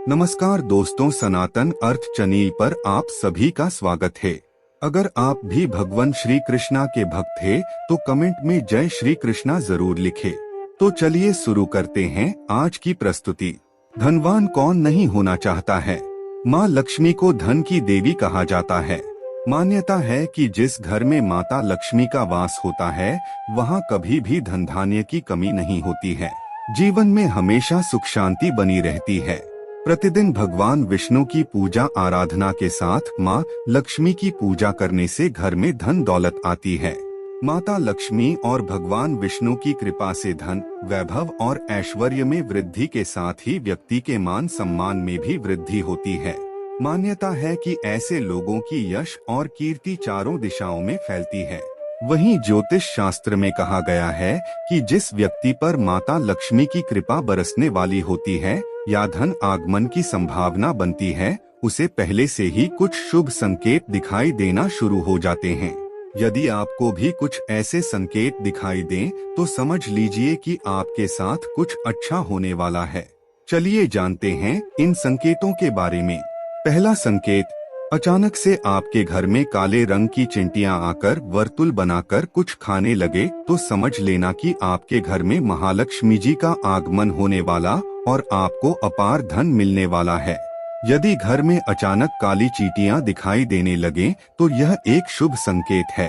नमस्कार दोस्तों, सनातन अर्थ चैनल पर आप सभी का स्वागत है। अगर आप भी भगवान श्री कृष्णा के भक्त हैं, तो कमेंट में जय श्री कृष्णा जरूर लिखें। तो चलिए शुरू करते हैं आज की प्रस्तुति। धनवान कौन नहीं होना चाहता है। माँ लक्ष्मी को धन की देवी कहा जाता है। मान्यता है कि जिस घर में माता लक्ष्मी का वास होता है, वहाँ कभी भी धन धान्य की कमी नहीं होती है। जीवन में हमेशा सुख शांति बनी रहती है। प्रतिदिन भगवान विष्णु की पूजा आराधना के साथ माँ लक्ष्मी की पूजा करने से घर में धन दौलत आती है। माता लक्ष्मी और भगवान विष्णु की कृपा से धन, वैभव और ऐश्वर्य में वृद्धि के साथ ही व्यक्ति के मान सम्मान में भी वृद्धि होती है। मान्यता है कि ऐसे लोगों की यश और कीर्ति चारों दिशाओं में फैलती है। वहीं ज्योतिष शास्त्र में कहा गया है कि जिस व्यक्ति पर माता लक्ष्मी की कृपा बरसने वाली होती है या धन आगमन की संभावना बनती है, उसे पहले से ही कुछ शुभ संकेत दिखाई देना शुरू हो जाते हैं। यदि आपको भी कुछ ऐसे संकेत दिखाई दें, तो समझ लीजिए कि आपके साथ कुछ अच्छा होने वाला है। चलिए जानते हैं इन संकेतों के बारे में। पहला संकेत, अचानक से आपके घर में काले रंग की चिंटियां आकर वर्तुल बनाकर कुछ खाने लगे, तो समझ लेना कि आपके घर में महालक्ष्मी जी का आगमन होने वाला और आपको अपार धन मिलने वाला है। यदि घर में अचानक काली चींटियां दिखाई देने लगे, तो यह एक शुभ संकेत है।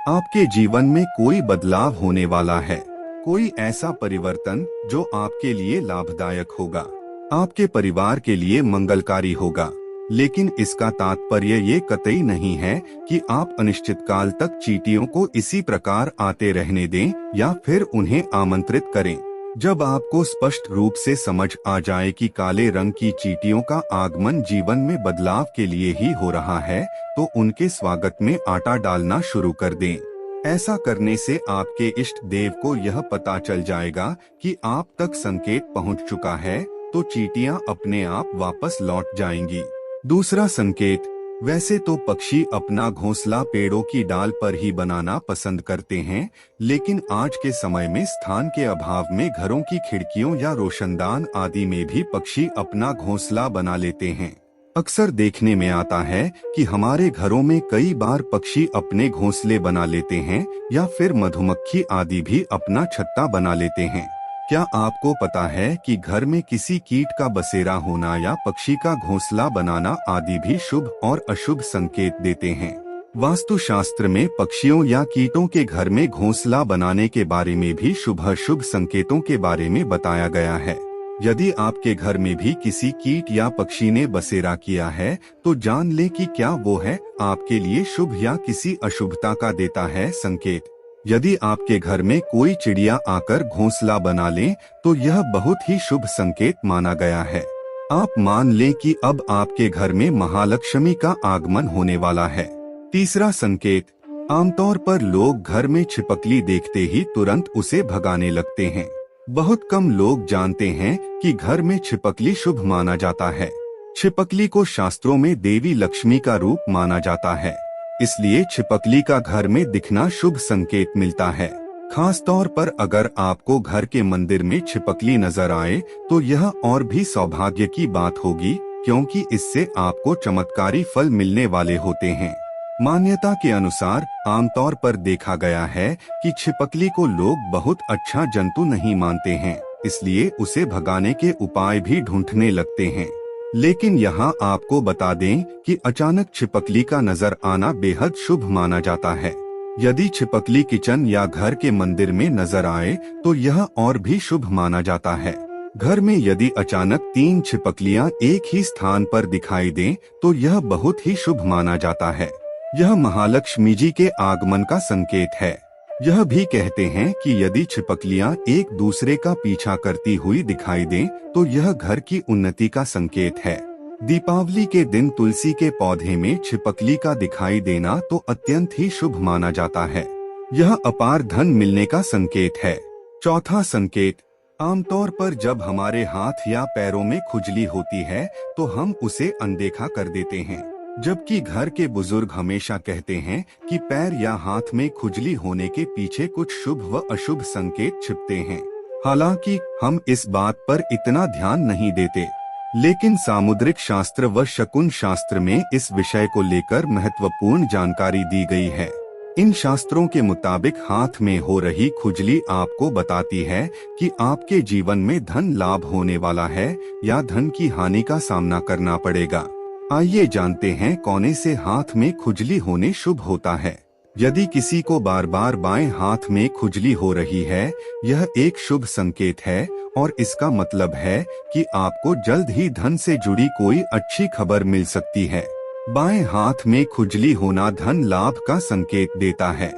आपके जीवन में कोई बदलाव होने वाला है। कोई ऐसा परिवर्तन जो आपके लिए लाभदायक होगा, आपके परिवार के लिए मंगलकारी होगा। लेकिन इसका तात्पर्य ये कतई नहीं है कि आप अनिश्चित काल तक चींटियों को इसी प्रकार आते रहने दें या फिर उन्हें आमंत्रित करें। जब आपको स्पष्ट रूप से समझ आ जाए कि काले रंग की चींटियों का आगमन जीवन में बदलाव के लिए ही हो रहा है, तो उनके स्वागत में आटा डालना शुरू कर दें। ऐसा करने से आपके इष्ट देव को यह पता चल जाएगा कि आप तक संकेत पहुंच चुका है, तो चींटियां अपने आप वापस लौट जाएंगी। दूसरा संकेत, वैसे तो पक्षी अपना घोंसला पेड़ों की डाल पर ही बनाना पसंद करते हैं, लेकिन आज के समय में स्थान के अभाव में घरों की खिड़कियों या रोशनदान आदि में भी पक्षी अपना घोंसला बना लेते हैं। अक्सर देखने में आता है कि हमारे घरों में कई बार पक्षी अपने घोंसले बना लेते हैं या फिर मधुमक्खी आदि भी अपना छत्ता बना लेते हैं। क्या आपको पता है कि घर में किसी कीट का बसेरा होना या पक्षी का घोंसला बनाना आदि भी शुभ और अशुभ संकेत देते हैं। वास्तुशास्त्र में पक्षियों या कीटों के घर में घोंसला बनाने के बारे में भी शुभ अशुभ संकेतों के बारे में बताया गया है। यदि आपके घर में भी किसी कीट या पक्षी ने बसेरा किया है, तो जान ले कि क्या वो है आपके लिए शुभ या किसी अशुभता का देता है संकेत। यदि आपके घर में कोई चिड़िया आकर घोंसला बना ले, तो यह बहुत ही शुभ संकेत माना गया है। आप मान लें कि अब आपके घर में महालक्ष्मी का आगमन होने वाला है। तीसरा संकेत, आमतौर पर लोग घर में छिपकली देखते ही तुरंत उसे भगाने लगते हैं। बहुत कम लोग जानते हैं कि घर में छिपकली शुभ माना जाता है। छिपकली को शास्त्रों में देवी लक्ष्मी का रूप माना जाता है, इसलिए छिपकली का घर में दिखना शुभ संकेत मिलता है। खास तौर पर अगर आपको घर के मंदिर में छिपकली नजर आए, तो यह और भी सौभाग्य की बात होगी, क्योंकि इससे आपको चमत्कारी फल मिलने वाले होते हैं। मान्यता के अनुसार आमतौर पर देखा गया है कि छिपकली को लोग बहुत अच्छा जंतु नहीं मानते हैं, इसलिए उसे भगाने के उपाय भी ढूंढने लगते हैं। लेकिन यहाँ आपको बता दें कि अचानक छिपकली का नजर आना बेहद शुभ माना जाता है। यदि छिपकली किचन या घर के मंदिर में नजर आए, तो यह और भी शुभ माना जाता है। घर में यदि अचानक 3 छिपकलियां एक ही स्थान पर दिखाई दें, तो यह बहुत ही शुभ माना जाता है। यह महालक्ष्मी जी के आगमन का संकेत है। यह भी कहते हैं कि यदि छिपकलियां एक दूसरे का पीछा करती हुई दिखाई दें, तो यह घर की उन्नति का संकेत है। दीपावली के दिन तुलसी के पौधे में छिपकली का दिखाई देना तो अत्यंत ही शुभ माना जाता है। यह अपार धन मिलने का संकेत है। चौथा संकेत, आमतौर पर जब हमारे हाथ या पैरों में खुजली होती है, तो हम उसे अनदेखा कर देते हैं, जबकि घर के बुजुर्ग हमेशा कहते हैं कि पैर या हाथ में खुजली होने के पीछे कुछ शुभ व अशुभ संकेत छिपते हैं। हालांकि हम इस बात पर इतना ध्यान नहीं देते। लेकिन सामुद्रिक शास्त्र व शकुन शास्त्र में इस विषय को लेकर महत्वपूर्ण जानकारी दी गई है। इन शास्त्रों के मुताबिक हाथ में हो रही खुजली आपको बताती है कि आपके जीवन में धन लाभ होने वाला है या धन की हानि का सामना करना पड़ेगा। आइए जानते हैं कोने से हाथ में खुजली होने शुभ होता है। यदि किसी को बार बार बाएं हाथ में खुजली हो रही है, यह एक शुभ संकेत है और इसका मतलब है कि आपको जल्द ही धन से जुड़ी कोई अच्छी खबर मिल सकती है। बाएं हाथ में खुजली होना धन लाभ का संकेत देता है।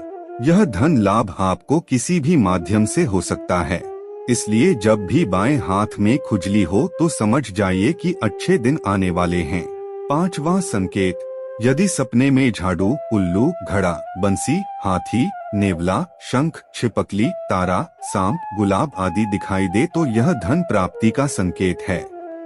यह धन लाभ आपको किसी भी माध्यम से हो सकता है, इसलिए जब भी बाएं हाथ में खुजली हो तो समझ जाइए कि अच्छे दिन आने वाले हैं। पांचवा संकेत, यदि सपने में झाड़ू, उल्लू, घड़ा, बंसी, हाथी, नेवला, शंख, छिपकली, तारा, सांप, गुलाब आदि दिखाई दे तो यह धन प्राप्ति का संकेत है।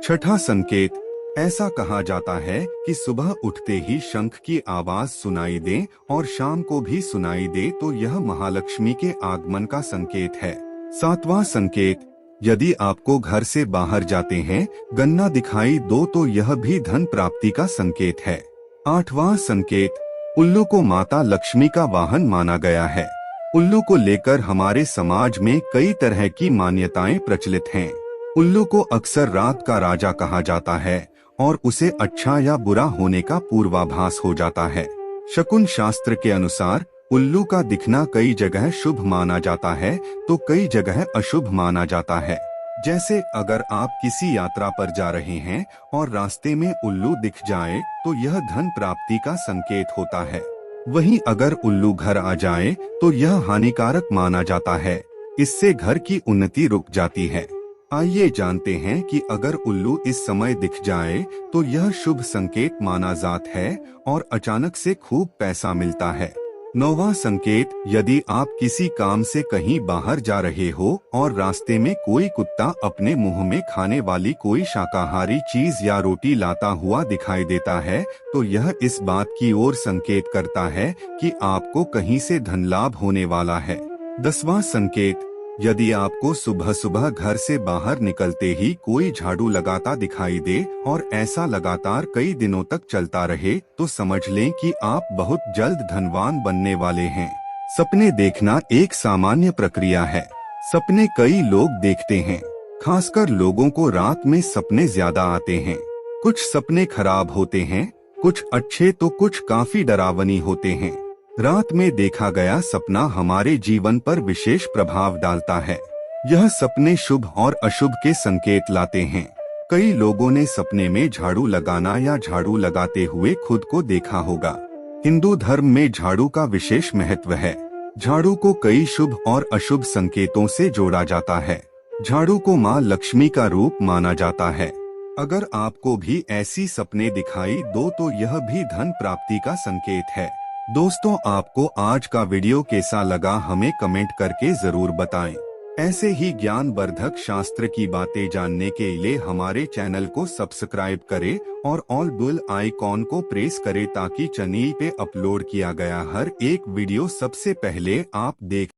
छठा संकेत, ऐसा कहा जाता है कि सुबह उठते ही शंख की आवाज सुनाई दे और शाम को भी सुनाई दे तो यह महालक्ष्मी के आगमन का संकेत है। सातवां संकेत, यदि आपको घर से बाहर जाते हैं गन्ना दिखाई दो तो यह भी धन प्राप्ति का संकेत है। आठवां संकेत, उल्लू को माता लक्ष्मी का वाहन माना गया है। उल्लू को लेकर हमारे समाज में कई तरह की मान्यताएं प्रचलित हैं। उल्लू को अक्सर रात का राजा कहा जाता है और उसे अच्छा या बुरा होने का पूर्वाभास हो जाता है। शकुन शास्त्र के अनुसार उल्लू का दिखना कई जगह शुभ माना जाता है तो कई जगह अशुभ माना जाता है। जैसे अगर आप किसी यात्रा पर जा रहे हैं और रास्ते में उल्लू दिख जाए तो यह धन प्राप्ति का संकेत होता है। वहीं अगर उल्लू घर आ जाए तो यह हानिकारक माना जाता है, इससे घर की उन्नति रुक जाती है। आइए जानते हैं कि अगर उल्लू इस समय दिख जाए तो यह शुभ संकेत माना जाता है और अचानक से खूब पैसा मिलता है। नौवां संकेत, यदि आप किसी काम से कहीं बाहर जा रहे हो और रास्ते में कोई कुत्ता अपने मुंह में खाने वाली कोई शाकाहारी चीज या रोटी लाता हुआ दिखाई देता है तो यह इस बात की ओर संकेत करता है कि आपको कहीं से धन लाभ होने वाला है। 10वां संकेत, यदि आपको सुबह सुबह घर से बाहर निकलते ही कोई झाड़ू लगाता दिखाई दे और ऐसा लगातार कई दिनों तक चलता रहे तो समझ लें कि आप बहुत जल्द धनवान बनने वाले हैं। सपने देखना एक सामान्य प्रक्रिया है। सपने कई लोग देखते हैं, खासकर लोगों को रात में सपने ज्यादा आते हैं। कुछ सपने खराब होते हैं, कुछ अच्छे तो कुछ काफी डरावनी होते हैं। रात में देखा गया सपना हमारे जीवन पर विशेष प्रभाव डालता है। यह सपने शुभ और अशुभ के संकेत लाते हैं। कई लोगों ने सपने में झाड़ू लगाना या झाड़ू लगाते हुए खुद को देखा होगा। हिंदू धर्म में झाड़ू का विशेष महत्व है। झाड़ू को कई शुभ और अशुभ संकेतों से जोड़ा जाता है। झाड़ू को मां लक्ष्मी का रूप माना जाता है। अगर आपको भी ऐसी सपने दिखाई दो तो यह भी धन प्राप्ति का संकेत है। दोस्तों, आपको आज का वीडियो कैसा लगा हमें कमेंट करके जरूर बताएं। ऐसे ही ज्ञानवर्धक शास्त्र की बातें जानने के लिए हमारे चैनल को सब्सक्राइब करें और ऑल बेल आइकॉन को प्रेस करें ताकि चैनल पे अपलोड किया गया हर एक वीडियो सबसे पहले आप देख